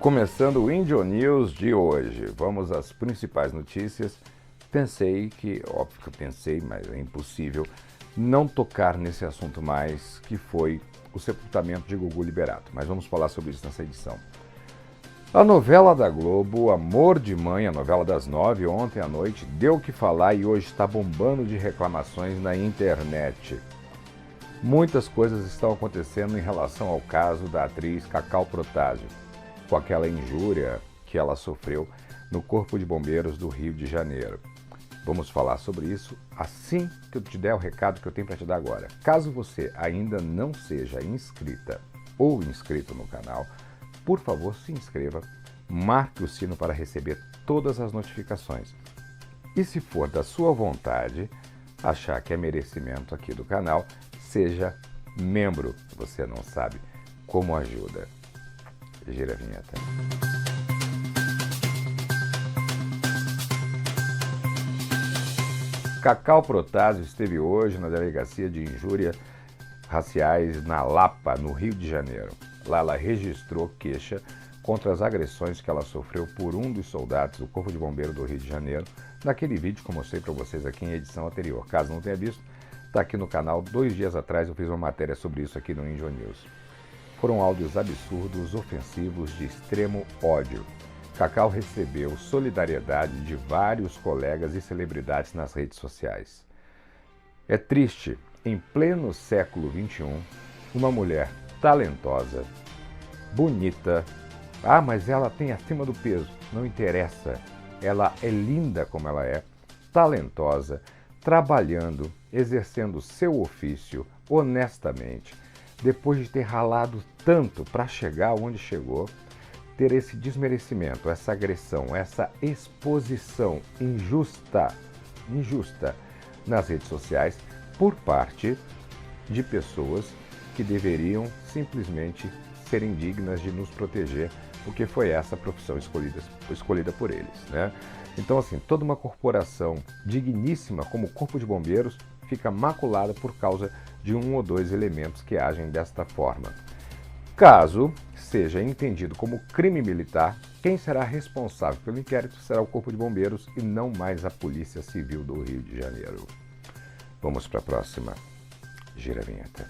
Começando o Índio News de hoje, vamos às principais notícias. Óbvio que eu pensei, mas é impossível não tocar nesse assunto mais, que foi o sepultamento de Gugu Liberato. Mas vamos falar sobre isso nessa edição. A novela da Globo, Amor de Mãe, a novela das 9, ontem à noite, deu o que falar e hoje está bombando de reclamações na internet. Muitas coisas estão acontecendo em relação ao caso da atriz Cacau Protásio, com aquela injúria que ela sofreu no Corpo de Bombeiros do Rio de Janeiro. Vamos falar sobre isso assim que eu te der o recado que eu tenho para te dar agora. Caso você ainda não seja inscrita ou inscrito no canal, por favor, se inscreva, marque o sino para receber todas as notificações. E se for da sua vontade, achar que é merecimento aqui do canal, seja membro. Você não sabe como ajuda. Gira a vinheta. Cacau Protásio esteve hoje na Delegacia de Injúrias Raciais na Lapa, no Rio de Janeiro. Lá ela registrou queixa contra as agressões que ela sofreu por um dos soldados do Corpo de Bombeiro do Rio de Janeiro, naquele vídeo que eu mostrei para vocês aqui em edição anterior. Caso não tenha visto, está aqui no canal. 2 dias atrás eu fiz uma matéria sobre isso aqui no Índio News. Foram áudios absurdos, ofensivos, de extremo ódio. Cacau recebeu solidariedade de vários colegas e celebridades nas redes sociais. É triste, em pleno século XXI, uma mulher talentosa, bonita, mas ela tem acima do peso, não interessa, ela é linda como ela é, talentosa, trabalhando, exercendo seu ofício honestamente, depois de ter ralado tanto para chegar onde chegou, ter esse desmerecimento, essa agressão, essa exposição injusta nas redes sociais por parte de pessoas que deveriam simplesmente serem dignas de nos proteger, porque foi essa a profissão escolhida por eles, né? Então, assim, toda uma corporação digníssima como o Corpo de Bombeiros fica maculada por causa de 1 ou 2 elementos que agem desta forma. Caso seja entendido como crime militar, quem será responsável pelo inquérito será o Corpo de Bombeiros e não mais a Polícia Civil do Rio de Janeiro. Vamos para a próxima. Gira a vinheta.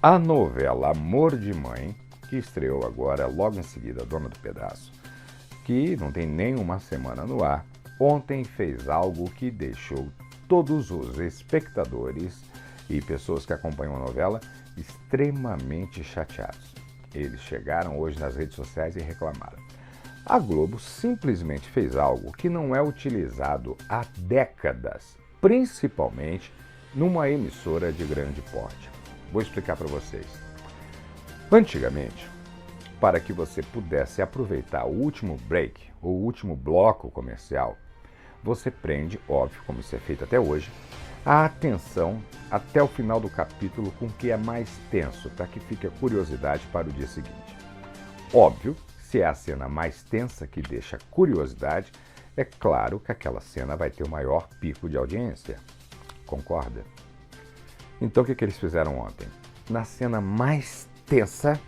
A novela Amor de Mãe, que estreou agora, logo em seguida, Dona do Pedaço, que não tem nem uma semana no ar, ontem fez algo que deixou todos os espectadores e pessoas que acompanham a novela extremamente chateados. Eles chegaram hoje nas redes sociais e reclamaram. A Globo simplesmente fez algo que não é utilizado há décadas, principalmente numa emissora de grande porte. Vou explicar para vocês. Antigamente, para que você pudesse aproveitar o último break, ou o último bloco comercial, você prende, óbvio, como isso é feito até hoje, a atenção até o final do capítulo com o que é mais tenso, para que fique a curiosidade para o dia seguinte. Óbvio, se é a cena mais tensa que deixa curiosidade, é claro que aquela cena vai ter o maior pico de audiência. Concorda? Então o que eles fizeram ontem? Na cena mais tensa,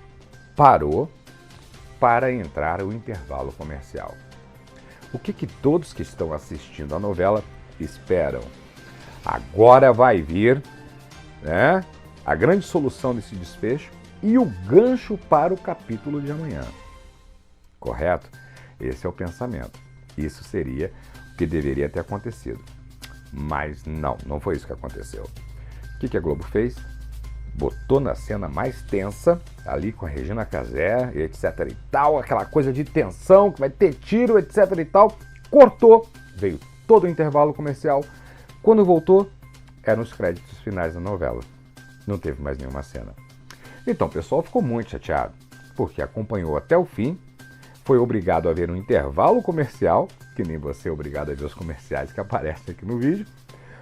parou para entrar o intervalo comercial. O que todos que estão assistindo a novela esperam? Agora vai vir, né, a grande solução desse desfecho e o gancho para o capítulo de amanhã. Correto? Esse é o pensamento. Isso seria o que deveria ter acontecido. Mas não foi isso que aconteceu. O que a Globo fez? Botou na cena mais tensa, ali com a Regina Casé, etc e tal, aquela coisa de tensão, que vai ter tiro, etc e tal, cortou, veio todo o intervalo comercial. Quando voltou, eram os créditos finais da novela. Não teve mais nenhuma cena. Então o pessoal ficou muito chateado, porque acompanhou até o fim, foi obrigado a ver um intervalo comercial, que nem você é obrigado a ver os comerciais que aparecem aqui no vídeo,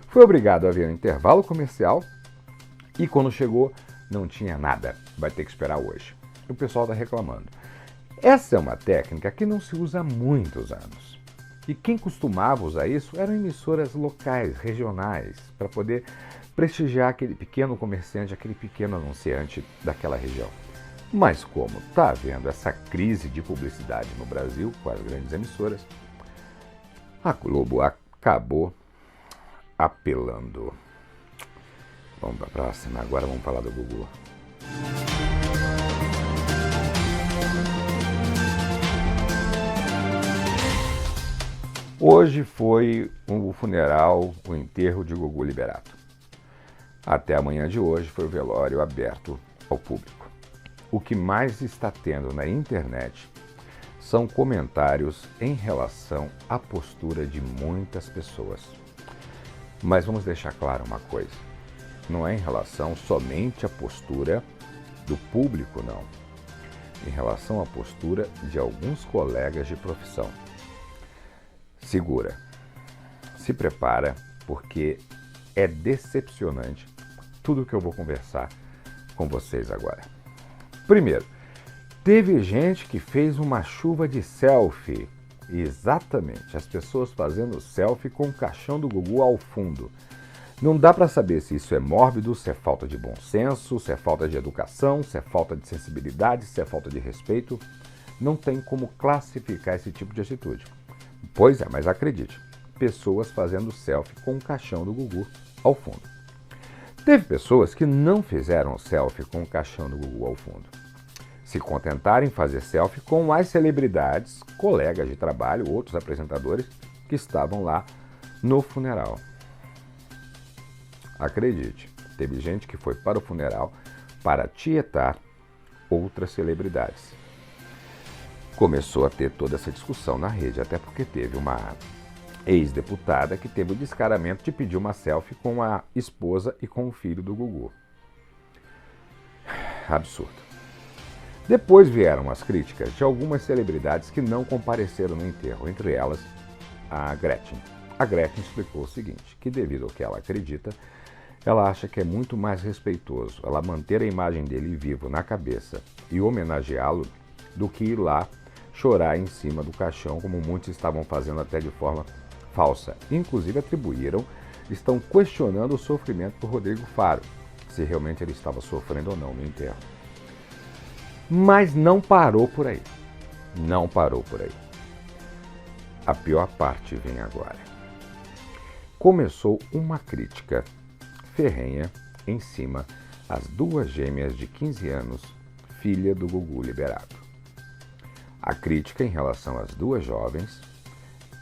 foi obrigado a ver um intervalo comercial, e quando chegou, não tinha nada. Vai ter que esperar hoje. O pessoal está reclamando. Essa é uma técnica que não se usa há muitos anos. E quem costumava usar isso eram emissoras locais, regionais, para poder prestigiar aquele pequeno comerciante, aquele pequeno anunciante daquela região. Mas como está havendo essa crise de publicidade no Brasil com as grandes emissoras, a Globo acabou apelando. Vamos para a próxima, agora vamos falar do Gugu. Hoje foi o funeral, o enterro de Gugu Liberato. Até amanhã de hoje foi o velório aberto ao público. O que mais está tendo na internet são comentários em relação à postura de muitas pessoas. Mas vamos deixar claro uma coisa, não é em relação somente à postura do público, não. Em relação à postura de alguns colegas de profissão. Segura, se prepara, porque é decepcionante tudo o que eu vou conversar com vocês agora. Primeiro, teve gente que fez uma chuva de selfie. Exatamente, as pessoas fazendo selfie com o caixão do Gugu ao fundo. Não dá para saber se isso é mórbido, se é falta de bom senso, se é falta de educação, se é falta de sensibilidade, se é falta de respeito. Não tem como classificar esse tipo de atitude. Pois é, mas acredite, pessoas fazendo selfie com o caixão do Gugu ao fundo. Teve pessoas que não fizeram selfie com o caixão do Gugu ao fundo. Se contentaram em fazer selfie com as celebridades, colegas de trabalho, outros apresentadores que estavam lá no funeral. Acredite, teve gente que foi para o funeral para tietar outras celebridades. Começou a ter toda essa discussão na rede, até porque teve uma ex-deputada que teve o descaramento de pedir uma selfie com a esposa e com o filho do Gugu. Absurdo. Depois vieram as críticas de algumas celebridades que não compareceram no enterro, entre elas a Gretchen. A Gretchen explicou o seguinte, que devido ao que ela acredita, ela acha que é muito mais respeitoso ela manter a imagem dele vivo na cabeça e homenageá-lo do que ir lá chorar em cima do caixão, como muitos estavam fazendo até de forma falsa. Inclusive estão questionando o sofrimento por Rodrigo Faro, se realmente ele estava sofrendo ou não no enterro. Mas não parou por aí. Não parou por aí. A pior parte vem agora. Começou uma crítica ferrenha em cima às duas gêmeas de 15 anos, filha do Gugu Liberato. A crítica em relação às duas jovens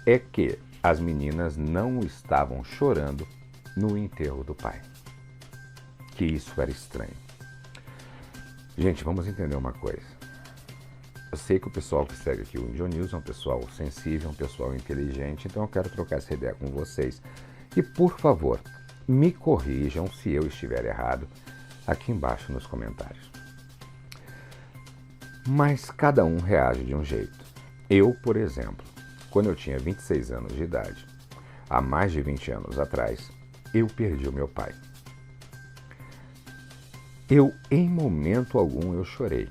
é que as meninas não estavam chorando no enterro do pai. Que isso era estranho. Gente, vamos entender uma coisa. Eu sei que o pessoal que segue aqui o Índio News é um pessoal sensível, um pessoal inteligente, então eu quero trocar essa ideia com vocês. E, por favor, me corrijam se eu estiver errado aqui embaixo nos comentários. Mas cada um reage de um jeito. Eu, por exemplo, quando eu tinha 26 anos de idade, há mais de 20 anos atrás, eu perdi o meu pai. Em momento algum, eu chorei.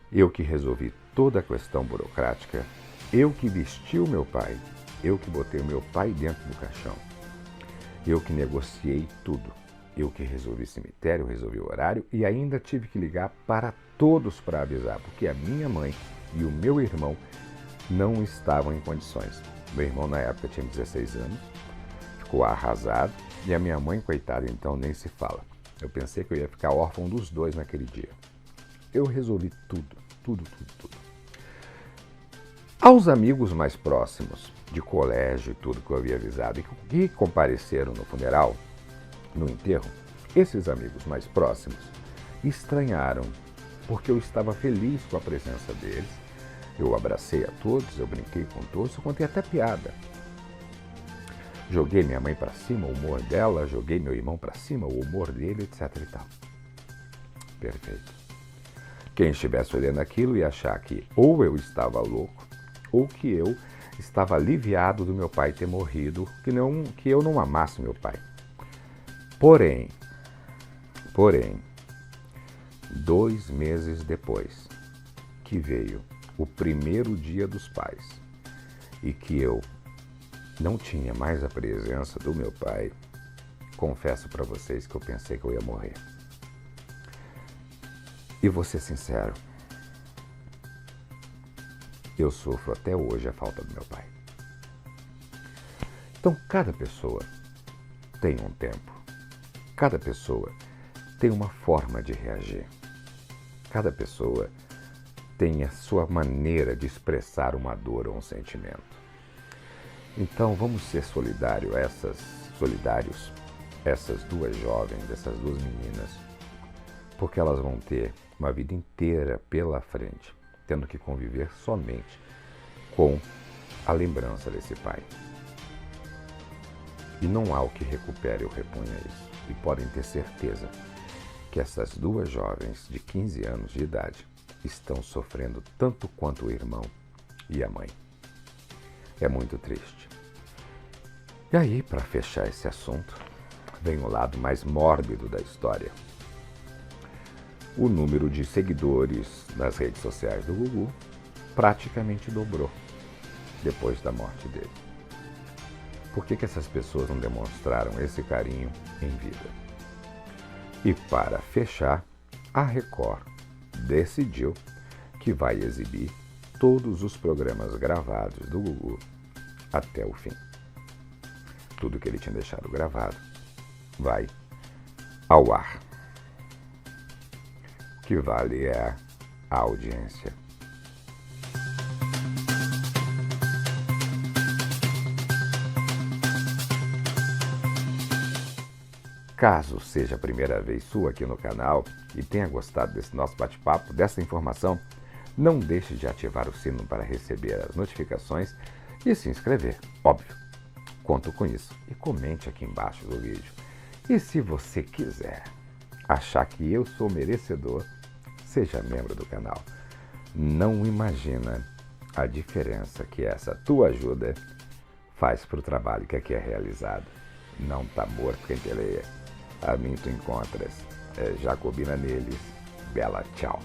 Eu que resolvi toda a questão burocrática, eu que vesti o meu pai, eu que botei o meu pai dentro do caixão, eu que negociei tudo, eu que resolvi cemitério, resolvi o horário e ainda tive que ligar para todos para avisar, porque a minha mãe e o meu irmão não estavam em condições. Meu irmão na época tinha 16 anos, ficou arrasado e a minha mãe, coitada, então nem se fala. Eu pensei que eu ia ficar órfão dos dois naquele dia. Eu resolvi tudo. Aos amigos mais próximos, de colégio e tudo que eu havia avisado, e que compareceram no funeral, no enterro, esses amigos mais próximos estranharam, porque eu estava feliz com a presença deles. Eu abracei a todos, eu brinquei com todos, eu contei até piada. Joguei minha mãe para cima, o humor dela, joguei meu irmão para cima, o humor dele, etc e tal. Perfeito. Quem estivesse olhando aquilo ia achar que ou eu estava louco, ou que eu estava aliviado do meu pai ter morrido, que eu não amasse meu pai. Porém, 2 meses depois, que veio o primeiro dia dos pais, e que eu não tinha mais a presença do meu pai, confesso para vocês que eu pensei que eu ia morrer. E vou ser sincero, eu sofro até hoje a falta do meu pai. Então, cada pessoa tem um tempo, cada pessoa tem uma forma de reagir, cada pessoa tem a sua maneira de expressar uma dor ou um sentimento. Então, vamos ser solidários, essas duas jovens, essas duas meninas, porque elas vão ter uma vida inteira pela frente, tendo que conviver somente com a lembrança desse pai. E não há o que recupere ou reponha isso. E podem ter certeza que essas duas jovens de 15 anos de idade estão sofrendo tanto quanto o irmão e a mãe. É muito triste. E aí, para fechar esse assunto, vem o lado mais mórbido da história. O número de seguidores nas redes sociais do Gugu praticamente dobrou depois da morte dele. Por que essas pessoas não demonstraram esse carinho em vida? E para fechar, a Record decidiu que vai exibir todos os programas gravados do Gugu até o fim. Tudo que ele tinha deixado gravado vai ao ar. O que vale é a audiência. Caso seja a primeira vez sua aqui no canal e tenha gostado desse nosso bate-papo, dessa informação, não deixe de ativar o sino para receber as notificações e se inscrever, óbvio. Conto com isso e comente aqui embaixo do vídeo. E se você quiser achar que eu sou merecedor, seja membro do canal. Não imagina a diferença que essa tua ajuda faz para o trabalho que aqui é realizado. Não tá morto quem peleia. A mim tu encontras. Jacobina neles. Bela tchau.